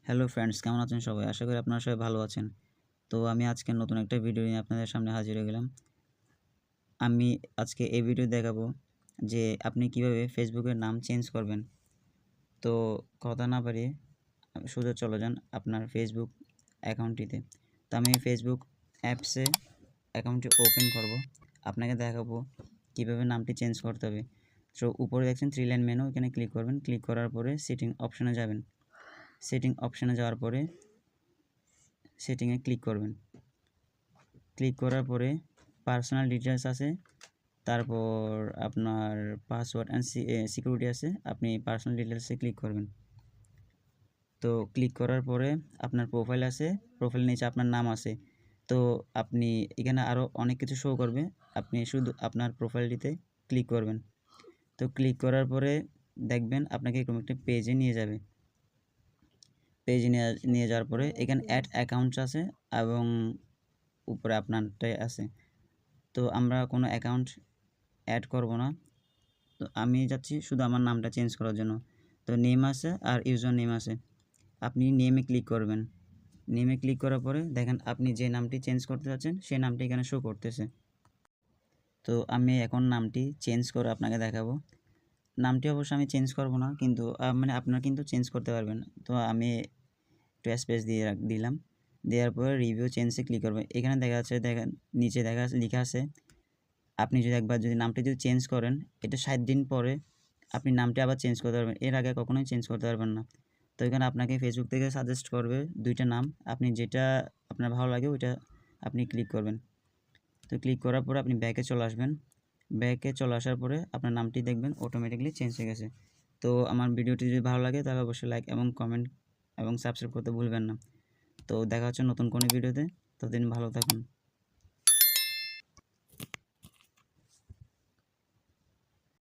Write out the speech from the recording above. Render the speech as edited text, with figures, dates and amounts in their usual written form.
Hello friends, কেমন আছেন সবাই? আশা করি আপনারা সবাই ভালো আছেন। তো আমি আজকে নতুন একটা ভিডিও নিয়ে আপনাদের সামনে হাজির হয়ে গেলাম। আমি আজকে এই ভিডিও দেখাবো যে আপনি কিভাবে ফেসবুকের নাম চেঞ্জ করবেন। তো কথা না বাড়িয়ে সোজা চলে যান আপনার ফেসবুক অ্যাকাউন্টটিতে। তো আমি ফেসবুক অ্যাপসে অ্যাকাউন্টটি ওপেন করব। আপনাকে দেখাবো কিভাবে নামটি চেঞ্জ করতে হবে। তো উপরে দেখছেন 3 লাইন মেনু, এখানে ক্লিক করবেন। ক্লিক করার পরে সেটিং অপশনে যাবেন। সেটিং অপশনে যাওয়ার পরে সেটিংয়ে ক্লিক করবেন। ক্লিক করার পরে পার্সোনাল ডিটেলস আছে, তারপর আপনার পাসওয়ার্ড অ্যান্ড সিকিউরিটি আছে। আপনি পার্সোনাল ডিটেলসে ক্লিক করবেন। তো ক্লিক করার পরে আপনার প্রোফাইল আছে, প্রোফাইলের নিচে আপনার নাম আছে। তো আপনি এখানে আরও অনেক কিছু শো করবে, আপনি শুধু আপনার প্রোফাইলটিতে ক্লিক করবেন। তো ক্লিক করার পরে দেখবেন আপনাকে এরকম একটা পেজে নিয়ে যাবে। পেজে নিয়ে যাওয়ার পরে এখানে অ্যাড অ্যাকাউন্টস আছে এবং উপরে আপনারটাই আছে। তো আমরা কোনো অ্যাকাউন্ট অ্যাড করব না। তো আমি যাচ্ছি শুধু আমার নামটা চেঞ্জ করার জন্য। তো নেম আছে আর ইউজার নেম আছে। আপনি নেমে ক্লিক করবেন। নেমে ক্লিক করার পরে দেখেন আপনি যে নামটি চেঞ্জ করতে চাচ্ছেন সেই নামটি এখানে শো করতেছে। তো আমি এখন নামটি চেঞ্জ করে আপনাকে দেখাবো। নামটি অবশ্য আমি চেঞ্জ করব না, কিন্তু মানে আপনারা কিন্তু চেঞ্জ করতে পারবেন। তো আমি একটু স্পেস দিলাম। দেওয়ার পরে রিভিউ চেঞ্জে ক্লিক করবেন। এখানে দেখা যাচ্ছে, দেখেন নিচে লেখা আছে আপনি যদি একবার নামটি চেঞ্জ করেন, এটা 60 দিন পরে আপনি নামটি আবার চেঞ্জ করতে পারবেন। এর আগে কখনোই চেঞ্জ করতে পারবেন না। তো এখানে আপনাকে ফেসবুক থেকে সাজেস্ট করবে 2টা নাম। আপনি যেটা আপনার ভালো লাগে ওইটা আপনি ক্লিক করবেন। তো ক্লিক করার পরে আপনি ব্যাকে চলে আসবেন। ব্যাকে চলে আসার পরে আপনার নামটি দেখবেন অটোমেটিক্যালি চেঞ্জ হয়ে গেছে। তো আমার ভিডিওটি যদি ভালো লাগে তাহলে অবশ্যই লাইক এবং কমেন্ট এবং সাবস্ক্রাইব করতে ভুলবেন না। তো দেখা হচ্ছে নতুন কোনো ভিডিওতে। ততদিন ভালো থাকুন।